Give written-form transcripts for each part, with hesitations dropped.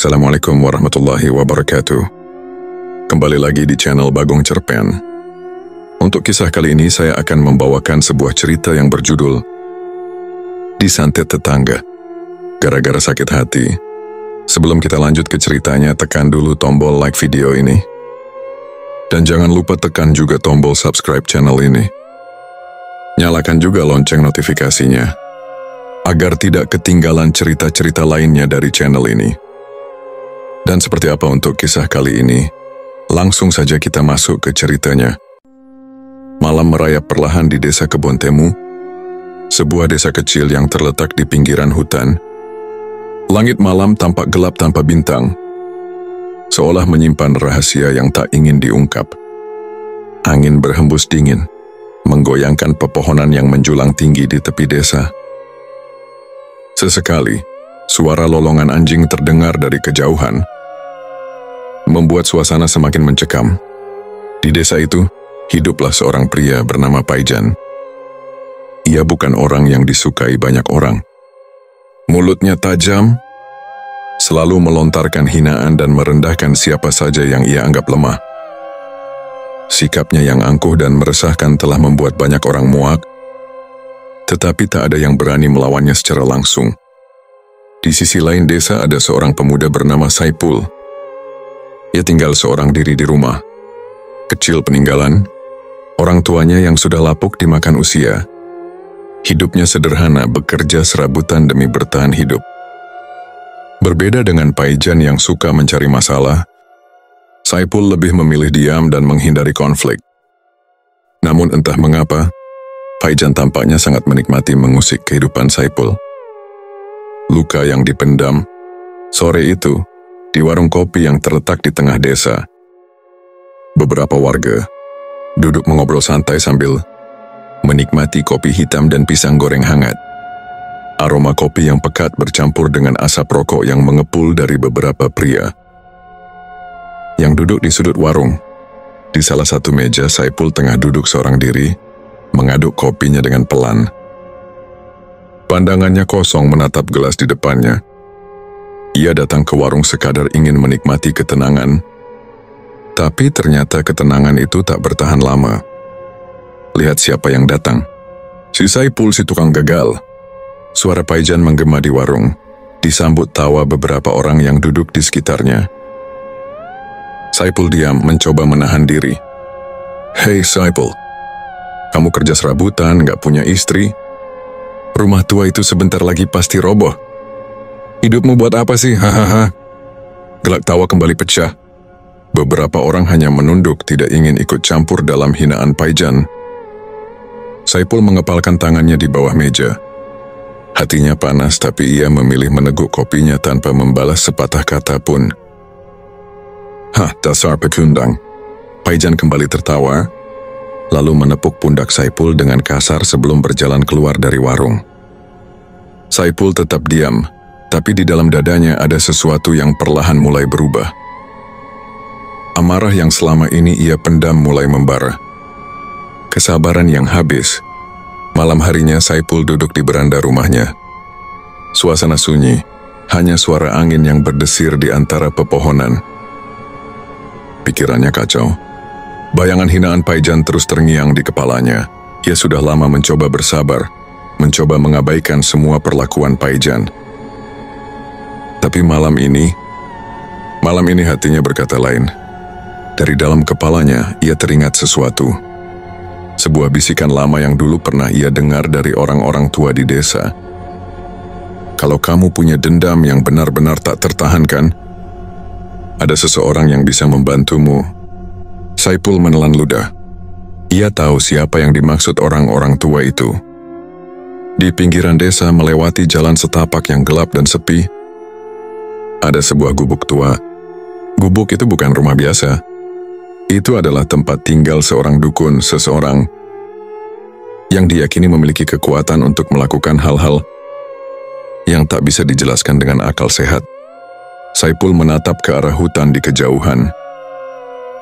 Assalamualaikum warahmatullahi wabarakatuh. Kembali lagi di channel Bagong Cerpen. Untuk kisah kali ini saya akan membawakan sebuah cerita yang berjudul Disantet Tetangga. Gara-gara sakit hati. Sebelum kita lanjut ke ceritanya, tekan dulu tombol like video ini. Dan jangan lupa tekan juga tombol subscribe channel ini. Nyalakan juga lonceng notifikasinya, agar tidak ketinggalan cerita-cerita lainnya dari channel ini. Dan seperti apa untuk kisah kali ini? Langsung saja kita masuk ke ceritanya. Malam merayap perlahan di desa Kebon Temu, sebuah desa kecil yang terletak di pinggiran hutan. Langit malam tampak gelap tanpa bintang, seolah menyimpan rahasia yang tak ingin diungkap. Angin berhembus dingin, menggoyangkan pepohonan yang menjulang tinggi di tepi desa. Sesekali, suara lolongan anjing terdengar dari kejauhan, membuat suasana semakin mencekam. Di desa itu, hiduplah seorang pria bernama Paijan. Ia bukan orang yang disukai banyak orang. Mulutnya tajam, selalu melontarkan hinaan dan merendahkan siapa saja yang ia anggap lemah. Sikapnya yang angkuh dan meresahkan telah membuat banyak orang muak, tetapi tak ada yang berani melawannya secara langsung. Di sisi lain desa ada seorang pemuda bernama Saipul. Ia tinggal seorang diri di rumah. Kecil peninggalan, orang tuanya yang sudah lapuk dimakan usia. Hidupnya sederhana, bekerja serabutan demi bertahan hidup. Berbeda dengan Paijan yang suka mencari masalah, Saipul lebih memilih diam dan menghindari konflik. Namun entah mengapa, Paijan tampaknya sangat menikmati mengusik kehidupan Saipul. Luka yang dipendam, sore itu, di warung kopi yang terletak di tengah desa, beberapa warga duduk mengobrol santai sambil menikmati kopi hitam dan pisang goreng hangat. Aroma kopi yang pekat bercampur dengan asap rokok yang mengepul dari beberapa pria yang duduk di sudut warung. Di salah satu meja, Saipul tengah duduk seorang diri, mengaduk kopinya dengan pelan. Pandangannya kosong menatap gelas di depannya. Ia datang ke warung sekadar ingin menikmati ketenangan, tapi ternyata ketenangan itu tak bertahan lama. Lihat siapa yang datang. Si Saipul, si tukang gagal. Suara Paijan menggema di warung, disambut tawa beberapa orang yang duduk di sekitarnya. Saipul diam, mencoba menahan diri. Hei Saipul, kamu kerja serabutan, gak punya istri. Rumah tua itu sebentar lagi pasti roboh. Hidupmu buat apa sih? Hahaha. Gelak tawa kembali pecah. Beberapa orang hanya menunduk, tidak ingin ikut campur dalam hinaan Paijan. Saipul mengepalkan tangannya di bawah meja. Hatinya panas, tapi ia memilih meneguk kopinya tanpa membalas sepatah kata pun. Hah, dasar pecundang. Paijan kembali tertawa, lalu menepuk pundak Saipul dengan kasar sebelum berjalan keluar dari warung. Saipul tetap diam, tapi di dalam dadanya ada sesuatu yang perlahan mulai berubah. Amarah yang selama ini ia pendam mulai membara. Kesabaran yang habis. Malam harinya Saipul duduk di beranda rumahnya. Suasana sunyi, hanya suara angin yang berdesir di antara pepohonan. Pikirannya kacau. Bayangan hinaan Paijan terus terngiang di kepalanya. Ia sudah lama mencoba bersabar, mencoba mengabaikan semua perlakuan Paijan. Tapi malam ini hatinya berkata lain. Dari dalam kepalanya, ia teringat sesuatu. Sebuah bisikan lama yang dulu pernah ia dengar dari orang-orang tua di desa. Kalau kamu punya dendam yang benar-benar tak tertahankan, ada seseorang yang bisa membantumu. Saipul menelan ludah. Ia tahu siapa yang dimaksud orang-orang tua itu. Di pinggiran desa melewati jalan setapak yang gelap dan sepi, ada sebuah gubuk tua. Gubuk itu bukan rumah biasa. Itu adalah tempat tinggal seorang dukun, seseorang yang diyakini memiliki kekuatan untuk melakukan hal-hal yang tak bisa dijelaskan dengan akal sehat. Saipul menatap ke arah hutan di kejauhan.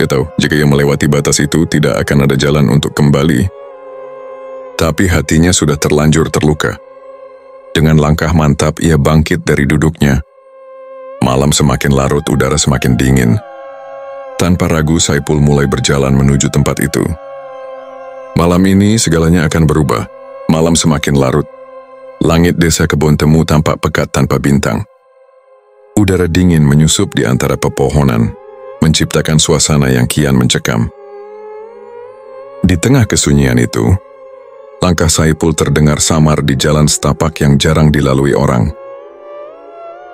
Dia tahu, jika ia melewati batas itu, tidak akan ada jalan untuk kembali. Tapi hatinya sudah terlanjur terluka. Dengan langkah mantap, ia bangkit dari duduknya. Malam semakin larut, udara semakin dingin. Tanpa ragu, Saipul mulai berjalan menuju tempat itu. Malam ini segalanya akan berubah. Malam semakin larut. Langit desa Kebon Temu tampak pekat tanpa bintang. Udara dingin menyusup di antara pepohonan, menciptakan suasana yang kian mencekam. Di tengah kesunyian itu, langkah Saipul terdengar samar di jalan setapak yang jarang dilalui orang.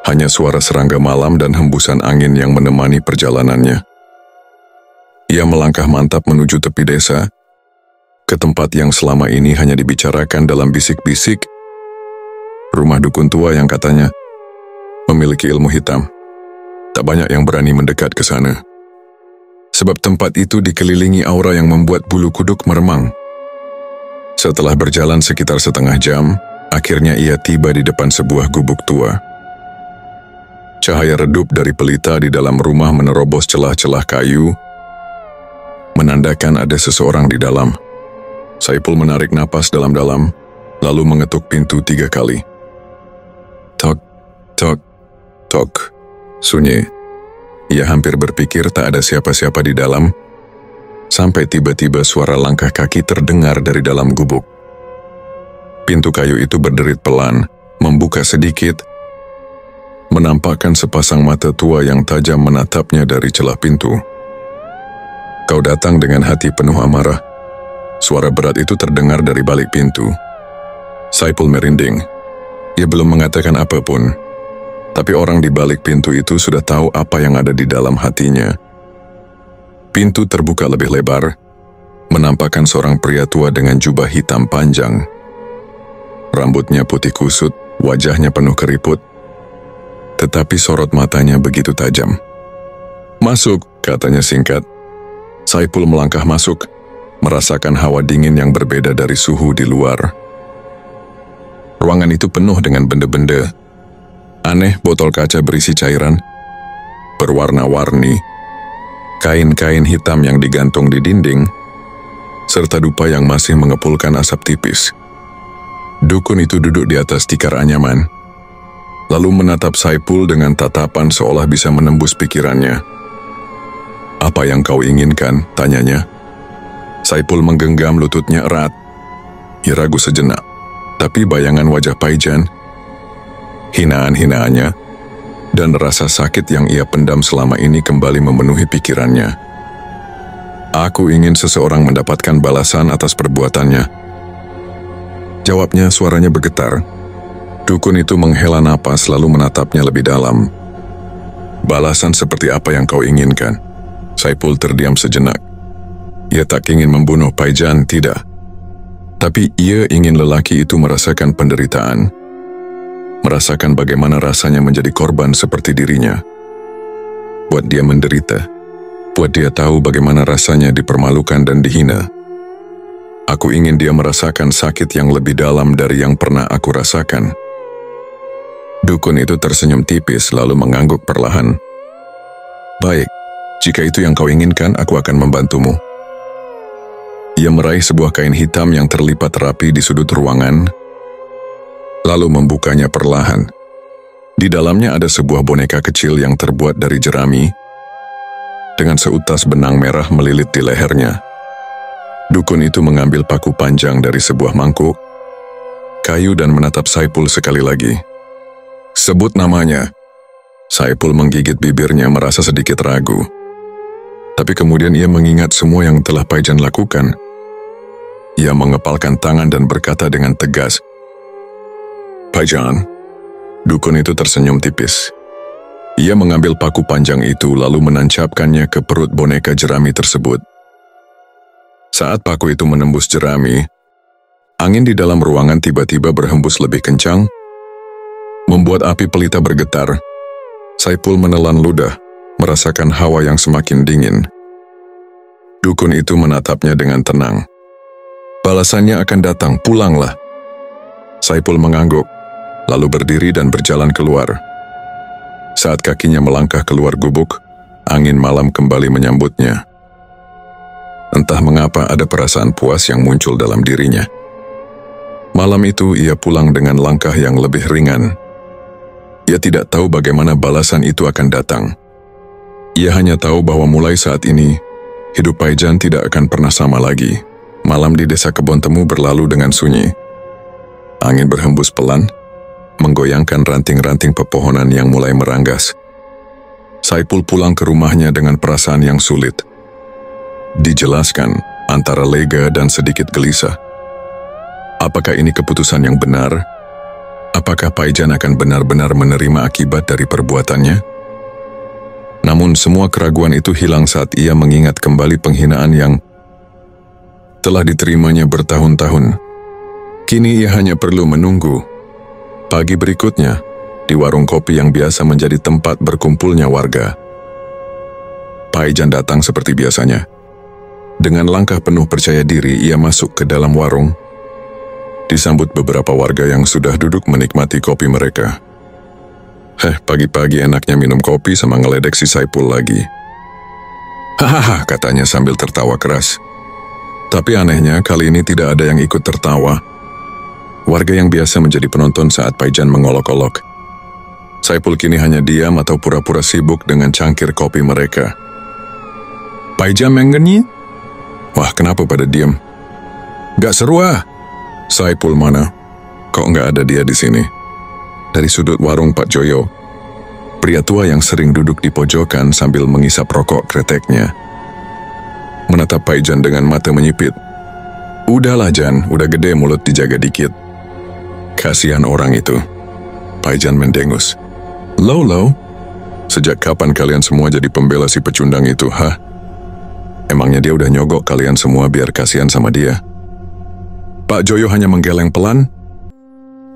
Hanya suara serangga malam dan hembusan angin yang menemani perjalanannya. Ia melangkah mantap menuju tepi desa, ke tempat yang selama ini hanya dibicarakan dalam bisik-bisik, rumah dukun tua yang katanya memiliki ilmu hitam. Tak banyak yang berani mendekat ke sana. Sebab tempat itu dikelilingi aura yang membuat bulu kuduk meremang. Setelah berjalan sekitar setengah jam, akhirnya ia tiba di depan sebuah gubuk tua. Cahaya redup dari pelita di dalam rumah menerobos celah-celah kayu, menandakan ada seseorang di dalam. Saipul menarik napas dalam-dalam, lalu mengetuk pintu 3 kali. Tok, tok, tok. Sunyi. Ia hampir berpikir tak ada siapa-siapa di dalam, sampai tiba-tiba suara langkah kaki terdengar dari dalam gubuk. Pintu kayu itu berderit pelan, membuka sedikit, menampakkan sepasang mata tua yang tajam menatapnya dari celah pintu. Kau datang dengan hati penuh amarah. Suara berat itu terdengar dari balik pintu. Saipul merinding. Ia belum mengatakan apapun, tapi orang di balik pintu itu sudah tahu apa yang ada di dalam hatinya. Pintu terbuka lebih lebar, menampakkan seorang pria tua dengan jubah hitam panjang. Rambutnya putih kusut, wajahnya penuh keriput, tetapi sorot matanya begitu tajam. Masuk, katanya singkat. Saipul melangkah masuk, merasakan hawa dingin yang berbeda dari suhu di luar. Ruangan itu penuh dengan benda-benda aneh, botol kaca berisi cairan, berwarna-warni, kain-kain hitam yang digantung di dinding, serta dupa yang masih mengepulkan asap tipis. Dukun itu duduk di atas tikar anyaman, lalu menatap Saipul dengan tatapan seolah bisa menembus pikirannya. Apa yang kau inginkan? Tanyanya. Saipul menggenggam lututnya erat. Ia ragu sejenak, tapi bayangan wajah Paijan, hinaan-hinaannya, dan rasa sakit yang ia pendam selama ini kembali memenuhi pikirannya. Aku ingin seseorang mendapatkan balasan atas perbuatannya. Jawabnya, suaranya bergetar. Dukun itu menghela napas lalu menatapnya lebih dalam. Balasan seperti apa yang kau inginkan? Saipul terdiam sejenak. Ia tak ingin membunuh Paijan, tidak. Tapi ia ingin lelaki itu merasakan penderitaan. Merasakan bagaimana rasanya menjadi korban seperti dirinya. Buat dia menderita. Buat dia tahu bagaimana rasanya dipermalukan dan dihina. Aku ingin dia merasakan sakit yang lebih dalam dari yang pernah aku rasakan. Dukun itu tersenyum tipis lalu mengangguk perlahan. Baik. Jika itu yang kau inginkan, aku akan membantumu. Ia meraih sebuah kain hitam yang terlipat rapi di sudut ruangan, lalu membukanya perlahan. Di dalamnya ada sebuah boneka kecil yang terbuat dari jerami, dengan seutas benang merah melilit di lehernya. Dukun itu mengambil paku panjang dari sebuah mangkuk kayu dan menatap Saipul sekali lagi. Sebut namanya. Saipul menggigit bibirnya merasa sedikit ragu. Tapi kemudian ia mengingat semua yang telah Paijan lakukan. Ia mengepalkan tangan dan berkata dengan tegas, Paijan. Dukun itu tersenyum tipis. Ia mengambil paku panjang itu lalu menancapkannya ke perut boneka jerami tersebut. Saat paku itu menembus jerami, angin di dalam ruangan tiba-tiba berhembus lebih kencang, membuat api pelita bergetar. Saipul menelan ludah, merasakan hawa yang semakin dingin. Dukun itu menatapnya dengan tenang. Balasannya akan datang, pulanglah. Saipul mengangguk, lalu berdiri dan berjalan keluar. Saat kakinya melangkah keluar gubuk, angin malam kembali menyambutnya. Entah mengapa ada perasaan puas yang muncul dalam dirinya. Malam itu ia pulang dengan langkah yang lebih ringan. Ia tidak tahu bagaimana balasan itu akan datang. Ia hanya tahu bahwa mulai saat ini, hidup Paijan tidak akan pernah sama lagi. Malam di desa Kebon Temu berlalu dengan sunyi. Angin berhembus pelan, menggoyangkan ranting-ranting pepohonan yang mulai meranggas. Saipul pulang ke rumahnya dengan perasaan yang sulit. Dijelaskan antara lega dan sedikit gelisah. Apakah ini keputusan yang benar? Apakah Paijan akan benar-benar menerima akibat dari perbuatannya? Namun semua keraguan itu hilang saat ia mengingat kembali penghinaan yang telah diterimanya bertahun-tahun. Kini ia hanya perlu menunggu. Pagi berikutnya, di warung kopi yang biasa menjadi tempat berkumpulnya warga, Paijan datang seperti biasanya. Dengan langkah penuh percaya diri, ia masuk ke dalam warung. Disambut beberapa warga yang sudah duduk menikmati kopi mereka. Pagi-pagi enaknya minum kopi sama ngeledek si Saipul lagi. Hahaha, katanya sambil tertawa keras. Tapi anehnya, kali ini tidak ada yang ikut tertawa. Warga yang biasa menjadi penonton saat Paijan mengolok-olok. Saipul kini hanya diam atau pura-pura sibuk dengan cangkir kopi mereka. Paijan menggenyi? Wah, kenapa pada diam? Gak seru ah. Saipul mana? Kok nggak ada dia di sini? Dari sudut warung Pak Joyo, pria tua yang sering duduk di pojokan sambil mengisap rokok kreteknya, menatap Paijan dengan mata menyipit. Udahlah Jan, udah gede mulut dijaga dikit. Kasihan orang itu. Paijan mendengus. Lo, sejak kapan kalian semua jadi pembela si pecundang itu, hah? Emangnya dia udah nyogok kalian semua biar kasihan sama dia? Pak Joyo hanya menggeleng pelan,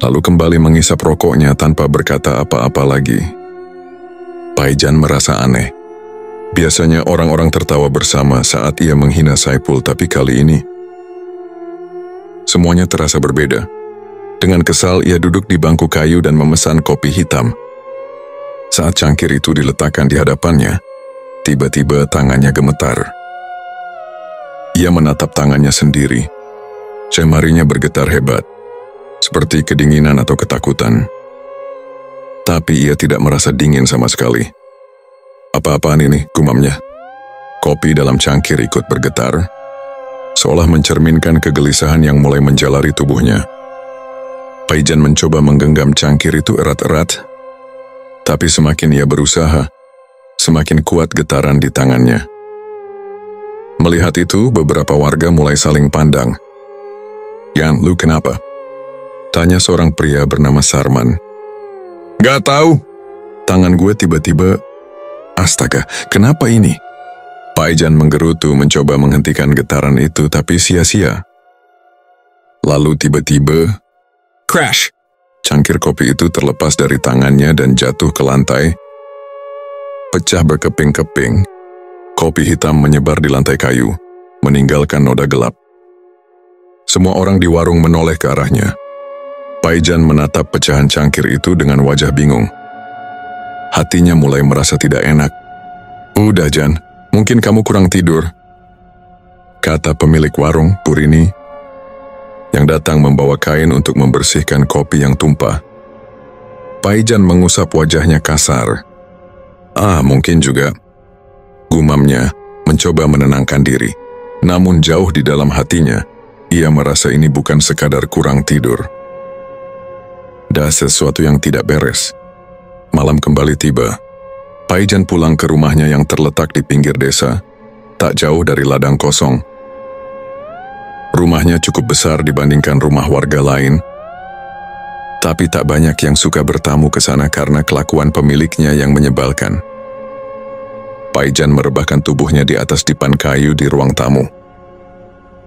lalu kembali mengisap rokoknya tanpa berkata apa-apa lagi. Paijan merasa aneh. Biasanya orang-orang tertawa bersama saat ia menghina Saipul, tapi kali ini semuanya terasa berbeda. Dengan kesal, ia duduk di bangku kayu dan memesan kopi hitam. Saat cangkir itu diletakkan di hadapannya, tiba-tiba tangannya gemetar. Ia menatap tangannya sendiri. Jemarinya bergetar hebat, seperti kedinginan atau ketakutan. Tapi ia tidak merasa dingin sama sekali. Apa-apaan ini, gumamnya. Kopi dalam cangkir ikut bergetar, seolah mencerminkan kegelisahan yang mulai menjalari tubuhnya. Paijan mencoba menggenggam cangkir itu erat-erat, tapi semakin ia berusaha, semakin kuat getaran di tangannya. Melihat itu, beberapa warga mulai saling pandang. Yan, lu kenapa? Tanya seorang pria bernama Sarman. Gak tahu. Tangan gue tiba-tiba, astaga, kenapa ini? Paijan menggerutu mencoba menghentikan getaran itu, tapi sia-sia. Lalu tiba-tiba, crash! Cangkir kopi itu terlepas dari tangannya dan jatuh ke lantai. Pecah berkeping-keping. Kopi hitam menyebar di lantai kayu, meninggalkan noda gelap. Semua orang di warung menoleh ke arahnya. Paijan menatap pecahan cangkir itu dengan wajah bingung. Hatinya mulai merasa tidak enak. Udah Jan, mungkin kamu kurang tidur, kata pemilik warung, Purini, yang datang membawa kain untuk membersihkan kopi yang tumpah. Paijan mengusap wajahnya kasar. Mungkin juga, gumamnya, mencoba menenangkan diri. Namun jauh di dalam hatinya, ia merasa ini bukan sekadar kurang tidur. Ada sesuatu yang tidak beres. Malam kembali tiba. Paijan pulang ke rumahnya yang terletak di pinggir desa, tak jauh dari ladang kosong. Rumahnya cukup besar dibandingkan rumah warga lain, tapi tak banyak yang suka bertamu ke sana karena kelakuan pemiliknya yang menyebalkan. Paijan merebahkan tubuhnya di atas dipan kayu di ruang tamu.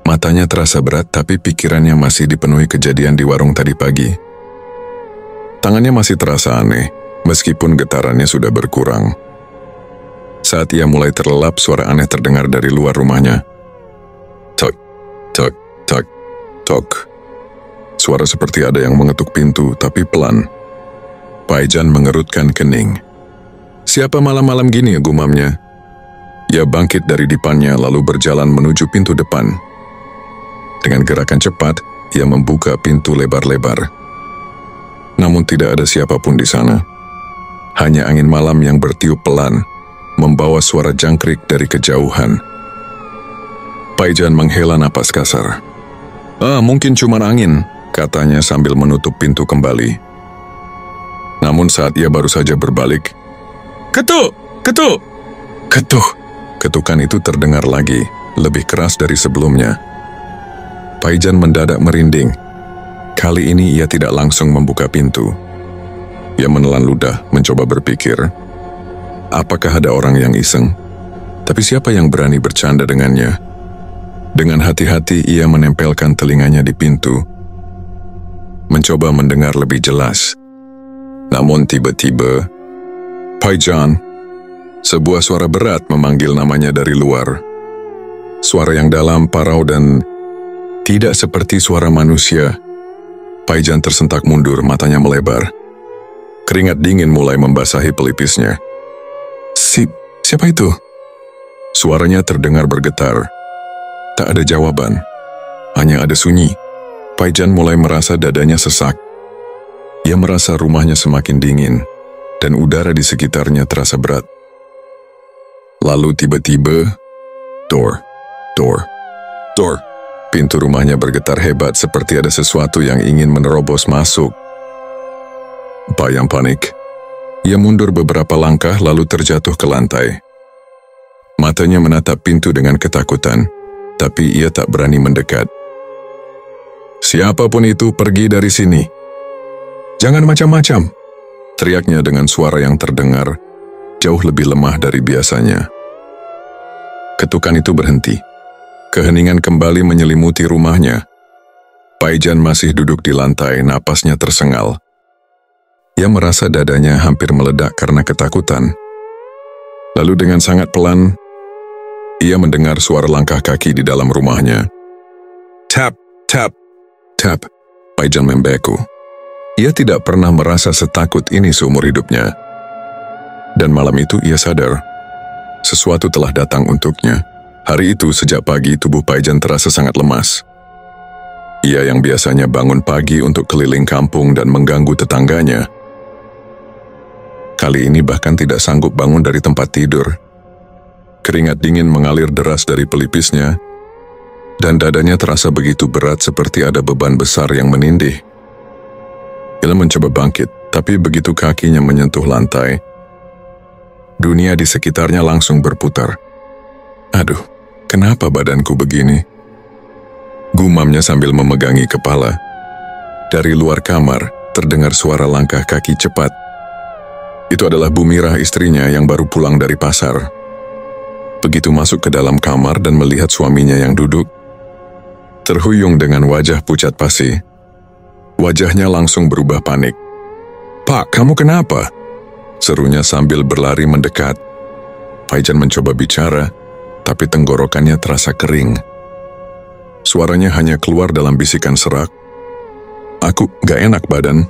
Matanya terasa berat, tapi pikirannya masih dipenuhi kejadian di warung tadi pagi. Tangannya masih terasa aneh, meskipun getarannya sudah berkurang. Saat ia mulai terlelap, suara aneh terdengar dari luar rumahnya. Tok, tok, tok, tok. Suara seperti ada yang mengetuk pintu, tapi pelan. Paijan mengerutkan kening. Siapa malam-malam gini, gumamnya? Ia bangkit dari dipannya lalu berjalan menuju pintu depan. Dengan gerakan cepat, ia membuka pintu lebar-lebar. Namun tidak ada siapapun di sana. Hanya angin malam yang bertiup pelan, membawa suara jangkrik dari kejauhan. Paijan menghela napas kasar. Mungkin cuma angin, katanya sambil menutup pintu kembali. Namun saat ia baru saja berbalik, ketuk, ketuk, ketuk. Ketukan itu terdengar lagi, lebih keras dari sebelumnya. Paijan mendadak merinding. Kali ini ia tidak langsung membuka pintu. Ia menelan ludah, mencoba berpikir, apakah ada orang yang iseng? Tapi siapa yang berani bercanda dengannya? Dengan hati-hati ia menempelkan telinganya di pintu, mencoba mendengar lebih jelas. Namun tiba-tiba, Paijan, sebuah suara berat memanggil namanya dari luar. Suara yang dalam, parau dan tidak seperti suara manusia. Paijan tersentak mundur, matanya melebar. Keringat dingin mulai membasahi pelipisnya. Siapa itu? Suaranya terdengar bergetar. Tak ada jawaban, hanya ada sunyi. Paijan mulai merasa dadanya sesak. Ia merasa rumahnya semakin dingin, dan udara di sekitarnya terasa berat. Lalu tiba-tiba, Dor. Pintu rumahnya bergetar hebat seperti ada sesuatu yang ingin menerobos masuk. Payang panik. Ia mundur beberapa langkah lalu terjatuh ke lantai. Matanya menatap pintu dengan ketakutan, tapi ia tak berani mendekat. Siapapun itu pergi dari sini. Jangan macam-macam, teriaknya dengan suara yang terdengar jauh lebih lemah dari biasanya. Ketukan itu berhenti. Keheningan kembali menyelimuti rumahnya. Paijan masih duduk di lantai, napasnya tersengal. Ia merasa dadanya hampir meledak karena ketakutan. Lalu dengan sangat pelan, ia mendengar suara langkah kaki di dalam rumahnya. Tap, tap, tap. Paijan membeku. Ia tidak pernah merasa setakut ini seumur hidupnya. Dan malam itu ia sadar, sesuatu telah datang untuknya. Hari itu sejak pagi tubuh Paijan terasa sangat lemas. Ia yang biasanya bangun pagi untuk keliling kampung dan mengganggu tetangganya, kali ini bahkan tidak sanggup bangun dari tempat tidur. Keringat dingin mengalir deras dari pelipisnya, dan dadanya terasa begitu berat seperti ada beban besar yang menindih. Ia mencoba bangkit, tapi begitu kakinya menyentuh lantai, dunia di sekitarnya langsung berputar. Aduh, kenapa badanku begini? Gumamnya sambil memegangi kepala. Dari luar kamar, terdengar suara langkah kaki cepat. Itu adalah Bu Mirah, istrinya yang baru pulang dari pasar. Begitu masuk ke dalam kamar dan melihat suaminya yang duduk, terhuyung dengan wajah pucat pasi, wajahnya langsung berubah panik. Pak, kamu kenapa? Serunya sambil berlari mendekat. Paijan mencoba bicara, tapi tenggorokannya terasa kering. Suaranya hanya keluar dalam bisikan serak. Aku gak enak badan,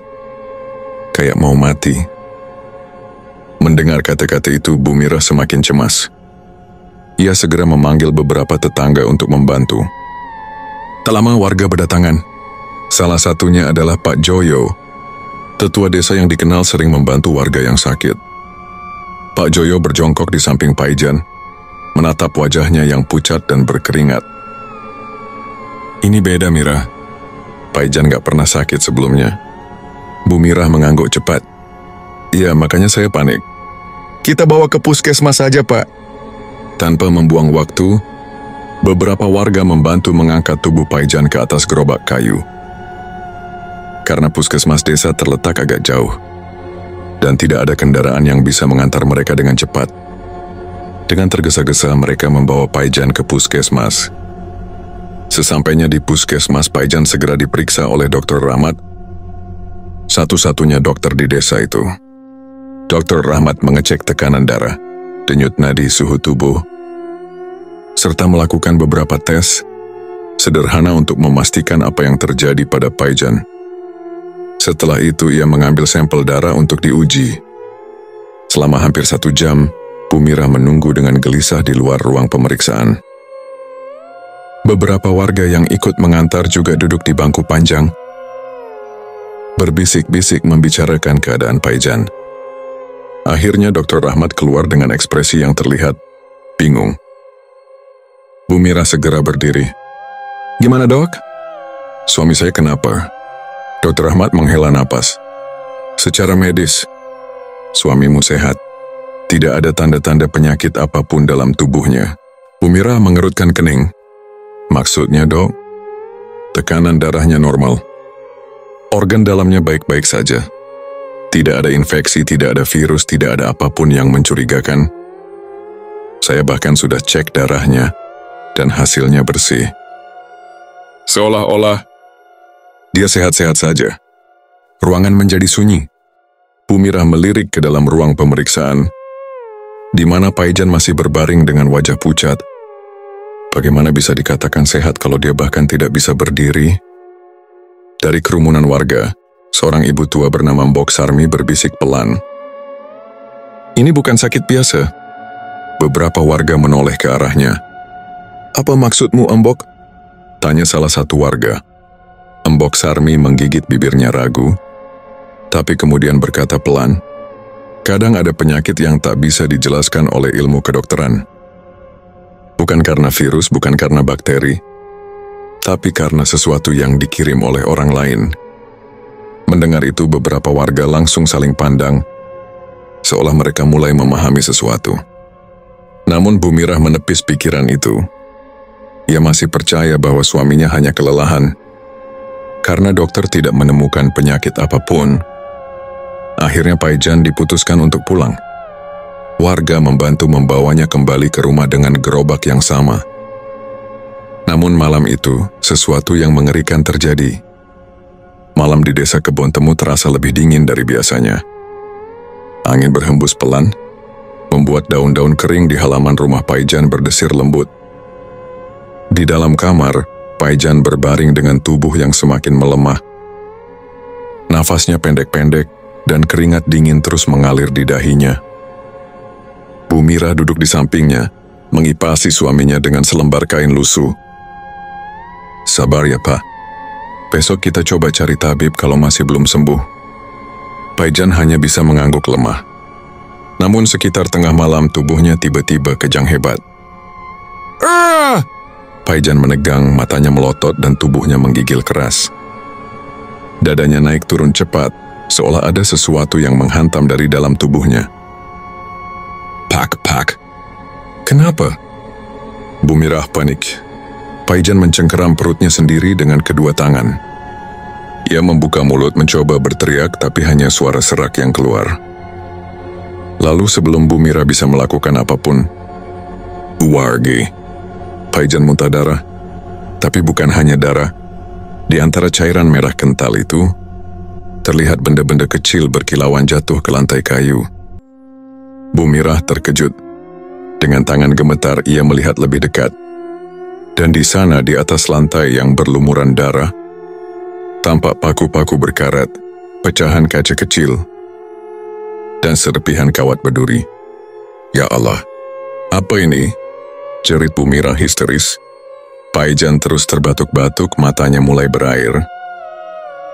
kayak mau mati. Mendengar kata-kata itu, Bu Mirah semakin cemas. Ia segera memanggil beberapa tetangga untuk membantu. Tak lama warga berdatangan. Salah satunya adalah Pak Joyo, tetua desa yang dikenal sering membantu warga yang sakit. Pak Joyo berjongkok di samping Paijan, menatap wajahnya yang pucat dan berkeringat. Ini beda, Mirah. Paijan gak pernah sakit sebelumnya. Bu Mirah mengangguk cepat. Iya, makanya saya panik. Kita bawa ke puskesmas saja, Pak. Tanpa membuang waktu, beberapa warga membantu mengangkat tubuh Paijan ke atas gerobak kayu. Karena puskesmas desa terletak agak jauh, dan tidak ada kendaraan yang bisa mengantar mereka dengan cepat. Dengan tergesa-gesa mereka membawa Paijan ke puskesmas. Sesampainya di puskesmas, Paijan segera diperiksa oleh Dr. Rahmat, satu-satunya dokter di desa itu. Dr. Rahmat mengecek tekanan darah, denyut nadi, suhu tubuh, serta melakukan beberapa tes sederhana untuk memastikan apa yang terjadi pada Paijan. Setelah itu ia mengambil sampel darah untuk diuji. Selama hampir 1 jam, Bu Mirah menunggu dengan gelisah di luar ruang pemeriksaan. Beberapa warga yang ikut mengantar juga duduk di bangku panjang, berbisik-bisik membicarakan keadaan Paijan. Akhirnya Dr. Rahmat keluar dengan ekspresi yang terlihat bingung. Bu Mira segera berdiri. "Gimana, Dok? Suami saya kenapa?" Dr. Rahmat menghela napas. "Secara medis, suamimu sehat. Tidak ada tanda-tanda penyakit apapun dalam tubuhnya." Bu Mira mengerutkan kening. "Maksudnya, Dok?" "Tekanan darahnya normal. Organ dalamnya baik-baik saja. Tidak ada infeksi, tidak ada virus, tidak ada apapun yang mencurigakan. Saya bahkan sudah cek darahnya, dan hasilnya bersih." Seolah-olah dia sehat-sehat saja. Ruangan menjadi sunyi. Bu Mira melirik ke dalam ruang pemeriksaan, di mana Paijan masih berbaring dengan wajah pucat. Bagaimana bisa dikatakan sehat kalau dia bahkan tidak bisa berdiri? Dari kerumunan warga, seorang ibu tua bernama Mbok Sarmi berbisik pelan. "Ini bukan sakit biasa." Beberapa warga menoleh ke arahnya. "Apa maksudmu, Mbok?" tanya salah satu warga. Mbok Sarmi menggigit bibirnya ragu, tapi kemudian berkata pelan, "Kadang ada penyakit yang tak bisa dijelaskan oleh ilmu kedokteran. Bukan karena virus, bukan karena bakteri, tapi karena sesuatu yang dikirim oleh orang lain." Mendengar itu, beberapa warga langsung saling pandang, seolah mereka mulai memahami sesuatu. Namun Bu Mira menepis pikiran itu. Ia masih percaya bahwa suaminya hanya kelelahan. Karena dokter tidak menemukan penyakit apapun, akhirnya Paijan diputuskan untuk pulang. Warga membantu membawanya kembali ke rumah dengan gerobak yang sama. Namun malam itu, sesuatu yang mengerikan terjadi. Malam di desa Kebon Temu terasa lebih dingin dari biasanya. Angin berhembus pelan, membuat daun-daun kering di halaman rumah Paijan berdesir lembut. Di dalam kamar, Paijan berbaring dengan tubuh yang semakin melemah. Nafasnya pendek-pendek dan keringat dingin terus mengalir di dahinya. Bu Mira duduk di sampingnya, mengipasi suaminya dengan selembar kain lusuh. "Sabar ya, Pak. Besok kita coba cari tabib kalau masih belum sembuh." Paijan hanya bisa mengangguk lemah. Namun sekitar tengah malam tubuhnya tiba-tiba kejang hebat. "Ah!" Paijan menegang, matanya melotot dan tubuhnya menggigil keras. Dadanya naik turun cepat, seolah ada sesuatu yang menghantam dari dalam tubuhnya. "Pak. Kenapa?" Bu Mira panik. Paijan mencengkeram perutnya sendiri dengan kedua tangan. Ia membuka mulut mencoba berteriak, tapi hanya suara serak yang keluar. Lalu sebelum Bu Mira bisa melakukan apapun, wargi. Paijan muntah darah, tapi bukan hanya darah. Di antara cairan merah kental itu, terlihat benda-benda kecil berkilauan jatuh ke lantai kayu. Bu Mira terkejut. Dengan tangan gemetar ia melihat lebih dekat. Dan di sana di atas lantai yang berlumuran darah, tampak paku-paku berkarat, pecahan kaca kecil, dan serpihan kawat berduri. "Ya Allah, apa ini?" jerit Bu Mira histeris. Paijan terus terbatuk-batuk, matanya mulai berair.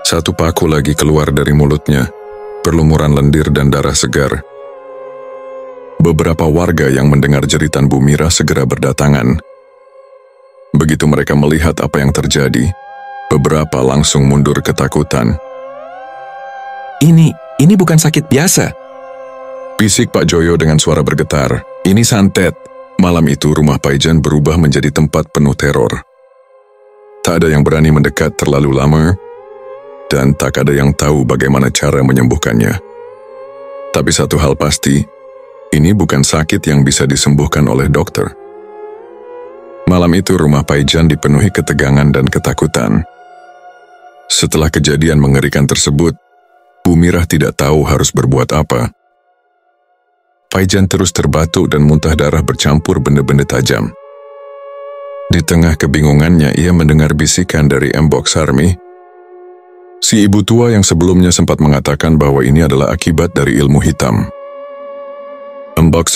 Satu paku lagi keluar dari mulutnya, berlumuran lendir dan darah segar. Beberapa warga yang mendengar jeritan Bu Mira segera berdatangan. Begitu mereka melihat apa yang terjadi, beberapa langsung mundur ketakutan. Ini bukan sakit biasa," bisik Pak Joyo dengan suara bergetar. "Ini santet." Malam itu rumah Paijan berubah menjadi tempat penuh teror. Tak ada yang berani mendekat terlalu lama, dan tak ada yang tahu bagaimana cara menyembuhkannya. Tapi satu hal pasti, ini bukan sakit yang bisa disembuhkan oleh dokter. Malam itu rumah Paijan dipenuhi ketegangan dan ketakutan. Setelah kejadian mengerikan tersebut, Bu Mira tidak tahu harus berbuat apa. Paijan terus terbatuk dan muntah darah bercampur benda-benda tajam. Di tengah kebingungannya ia mendengar bisikan dari Mbok Sarmi. Si ibu tua yang sebelumnya sempat mengatakan bahwa ini adalah akibat dari ilmu hitam. Mbok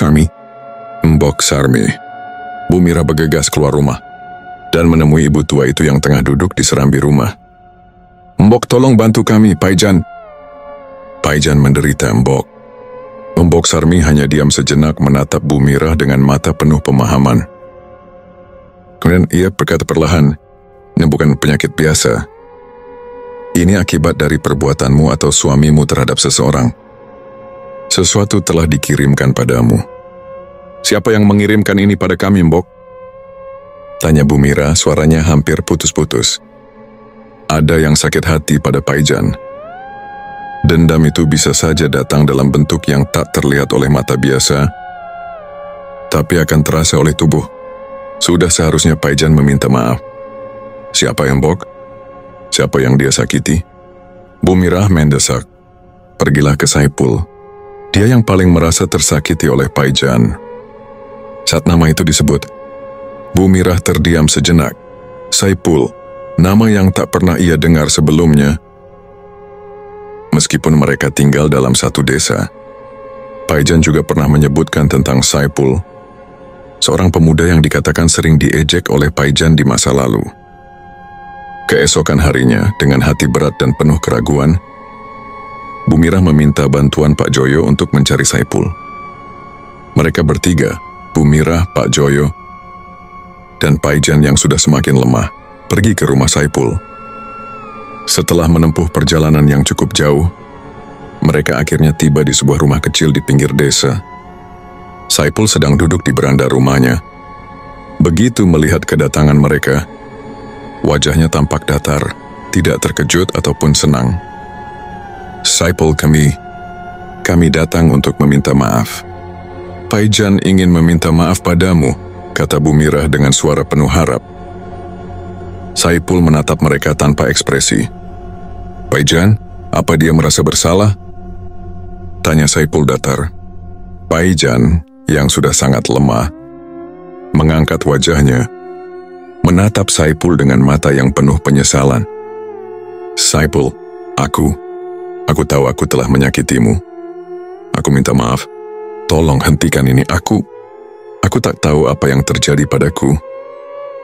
Sarmi. Bu Mira bergegas keluar rumah dan menemui ibu tua itu yang tengah duduk di serambi rumah. "Mbok, tolong bantu kami, Paijan." Paijan menderita, Mbok. Ombok Sarmi hanya diam sejenak menatap Bu Mirah dengan mata penuh pemahaman. Kemudian ia berkata perlahan, "Ini bukan penyakit biasa. Ini akibat dari perbuatanmu atau suamimu terhadap seseorang. Sesuatu telah dikirimkan padamu." "Siapa yang mengirimkan ini pada kami, Mbok?" tanya Bu Mirah, suaranya hampir putus-putus. "Ada yang sakit hati pada Paijan. Dendam itu bisa saja datang dalam bentuk yang tak terlihat oleh mata biasa, tapi akan terasa oleh tubuh. Sudah seharusnya Paijan meminta maaf." "Siapa yang Mbok? Siapa yang dia sakiti?" Bu Mirah mendesak. "Pergilah ke Saipul. Dia yang paling merasa tersakiti oleh Paijan." Saat nama itu disebut, Bu Mirah terdiam sejenak. Saipul, nama yang tak pernah ia dengar sebelumnya. Meskipun mereka tinggal dalam satu desa, Paijan juga pernah menyebutkan tentang Saipul, seorang pemuda yang dikatakan sering diejek oleh Paijan di masa lalu. Keesokan harinya, dengan hati berat dan penuh keraguan, Bu Mirah meminta bantuan Pak Joyo untuk mencari Saipul. Mereka bertiga, Bu Mirah, Pak Joyo, dan Paijan yang sudah semakin lemah, pergi ke rumah Saipul. Setelah menempuh perjalanan yang cukup jauh, mereka akhirnya tiba di sebuah rumah kecil di pinggir desa. Saipul sedang duduk di beranda rumahnya. Begitu melihat kedatangan mereka, wajahnya tampak datar, tidak terkejut ataupun senang. "Saipul, kami datang untuk meminta maaf." "Paijan ingin meminta maaf padamu," kata Bu Mirah dengan suara penuh harap. Saipul menatap mereka tanpa ekspresi. "Paijan, apa dia merasa bersalah?" tanya Saipul datar. Paijan, yang sudah sangat lemah, mengangkat wajahnya, menatap Saipul dengan mata yang penuh penyesalan. "Saipul, aku tahu aku telah menyakitimu. Aku minta maaf. Tolong hentikan ini. Aku tak tahu apa yang terjadi padaku."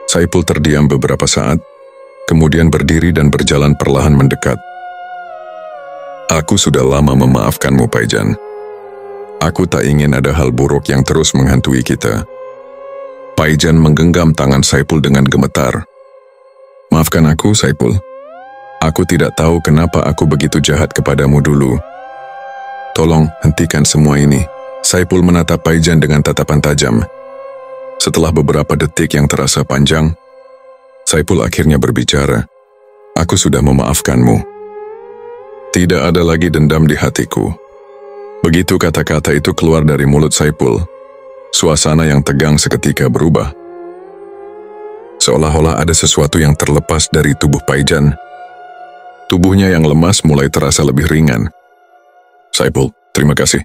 Saipul terdiam beberapa saat, kemudian berdiri dan berjalan perlahan mendekat. "Aku sudah lama memaafkanmu, Paijan. Aku tak ingin ada hal buruk yang terus menghantui kita." Paijan menggenggam tangan Saipul dengan gemetar. "Maafkan aku, Saipul. Aku tidak tahu kenapa aku begitu jahat kepadamu dulu. Tolong hentikan semua ini." Saipul menatap Paijan dengan tatapan tajam. Setelah beberapa detik yang terasa panjang, Saipul akhirnya berbicara. "Aku sudah memaafkanmu. Tidak ada lagi dendam di hatiku." Begitu kata-kata itu keluar dari mulut Saipul, suasana yang tegang seketika berubah. Seolah-olah ada sesuatu yang terlepas dari tubuh Paijan. Tubuhnya yang lemas mulai terasa lebih ringan. "Saipul, terima kasih."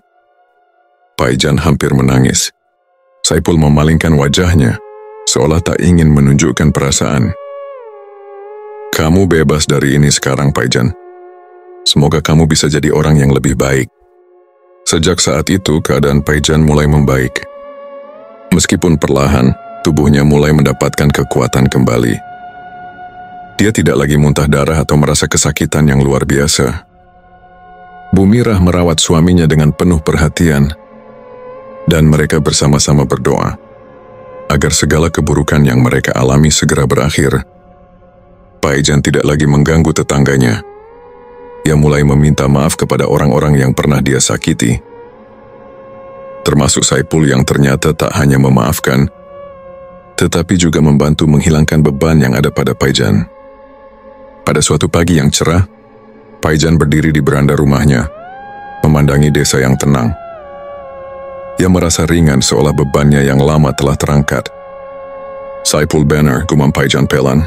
Paijan hampir menangis. Saipul memalingkan wajahnya, seolah tak ingin menunjukkan perasaan. "Kamu bebas dari ini sekarang, Paijan. Semoga kamu bisa jadi orang yang lebih baik." Sejak saat itu, keadaan Paijan mulai membaik. Meskipun perlahan, tubuhnya mulai mendapatkan kekuatan kembali. Dia tidak lagi muntah darah atau merasa kesakitan yang luar biasa. Bu Mirah merawat suaminya dengan penuh perhatian, dan mereka bersama-sama berdoa agar segala keburukan yang mereka alami segera berakhir. Paijan tidak lagi mengganggu tetangganya. Ia mulai meminta maaf kepada orang-orang yang pernah dia sakiti, termasuk Saipul yang ternyata tak hanya memaafkan, tetapi juga membantu menghilangkan beban yang ada pada Paijan. Pada suatu pagi yang cerah, Paijan berdiri di beranda rumahnya, memandangi desa yang tenang. Ia merasa ringan seolah bebannya yang lama telah terangkat. "Saipul Banner," gumam Paijan pelan.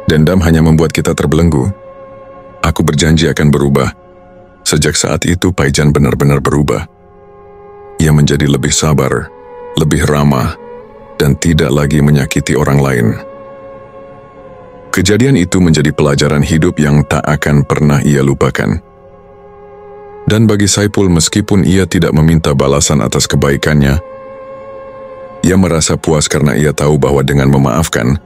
"Dendam hanya membuat kita terbelenggu. Aku berjanji akan berubah." Sejak saat itu Paijan benar-benar berubah. Ia menjadi lebih sabar, lebih ramah, dan tidak lagi menyakiti orang lain. Kejadian itu menjadi pelajaran hidup yang tak akan pernah ia lupakan. Dan bagi Saipul, meskipun ia tidak meminta balasan atas kebaikannya, ia merasa puas karena ia tahu bahwa dengan memaafkan,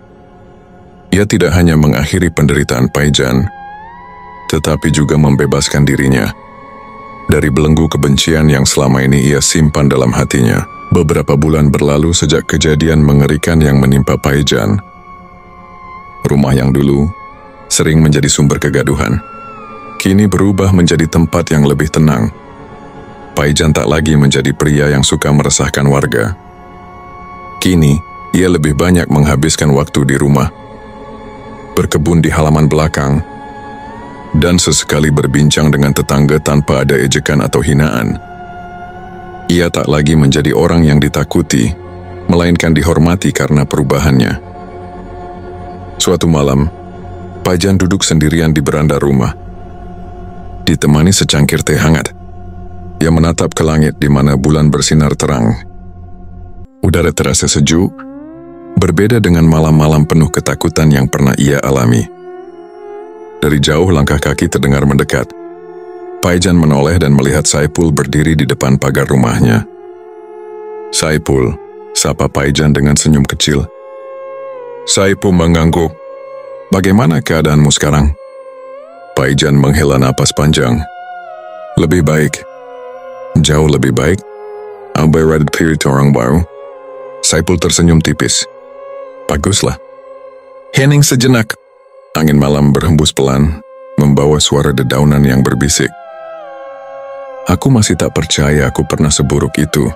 ia tidak hanya mengakhiri penderitaan Paijan, tetapi juga membebaskan dirinya dari belenggu kebencian yang selama ini ia simpan dalam hatinya. Beberapa bulan berlalu sejak kejadian mengerikan yang menimpa Paijan. Rumah yang dulu sering menjadi sumber kegaduhan, kini berubah menjadi tempat yang lebih tenang. Paijan tak lagi menjadi pria yang suka meresahkan warga. Kini, ia lebih banyak menghabiskan waktu di rumah, berkebun di halaman belakang, dan sesekali berbincang dengan tetangga tanpa ada ejekan atau hinaan. Ia tak lagi menjadi orang yang ditakuti, melainkan dihormati karena perubahannya. Suatu malam, Paijan duduk sendirian di beranda rumah, ditemani secangkir teh hangat. Ia menatap ke langit di mana bulan bersinar terang. Udara terasa sejuk, berbeda dengan malam-malam penuh ketakutan yang pernah ia alami. Dari jauh langkah kaki terdengar mendekat. Paijan menoleh dan melihat Saipul berdiri di depan pagar rumahnya. "Saipul," sapa Paijan dengan senyum kecil. Saipul mengangguk. "Bagaimana keadaanmu sekarang?" Paijan menghela napas panjang. "Lebih baik. Jauh lebih baik. Abai ready period orang baru." Saipul tersenyum tipis. "Baguslah." Hening sejenak. Angin malam berhembus pelan, membawa suara dedaunan yang berbisik. "Aku masih tak percaya aku pernah seburuk itu,"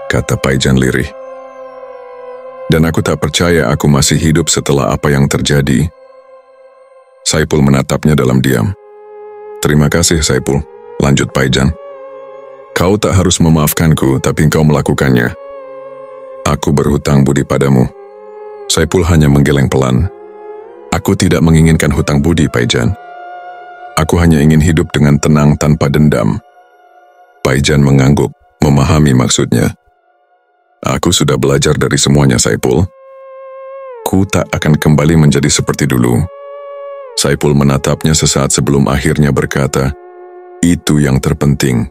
kata Paijan lirih. "Dan aku tak percaya aku masih hidup setelah apa yang terjadi." Saipul menatapnya dalam diam. "Terima kasih, Saipul," lanjut Paijan. "Kau tak harus memaafkanku, tapi kau melakukannya. Aku berhutang budi padamu." Saipul hanya menggeleng pelan. "Aku tidak menginginkan hutang budi, Paijan. Aku hanya ingin hidup dengan tenang tanpa dendam." Paijan mengangguk, memahami maksudnya. "Aku sudah belajar dari semuanya, Saipul. Ku tak akan kembali menjadi seperti dulu." Saipul menatapnya sesaat sebelum akhirnya berkata, "Itu yang terpenting."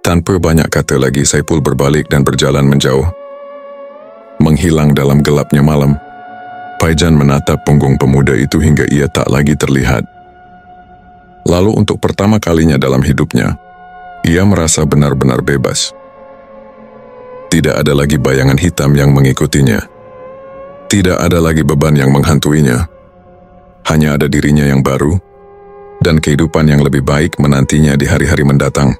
Tanpa banyak kata lagi, Saipul berbalik dan berjalan menjauh. Menghilang dalam gelapnya malam, Paijan menatap punggung pemuda itu hingga ia tak lagi terlihat. Lalu untuk pertama kalinya dalam hidupnya, ia merasa benar-benar bebas. Tidak ada lagi bayangan hitam yang mengikutinya. Tidak ada lagi beban yang menghantuinya. Hanya ada dirinya yang baru, dan kehidupan yang lebih baik menantinya di hari-hari mendatang.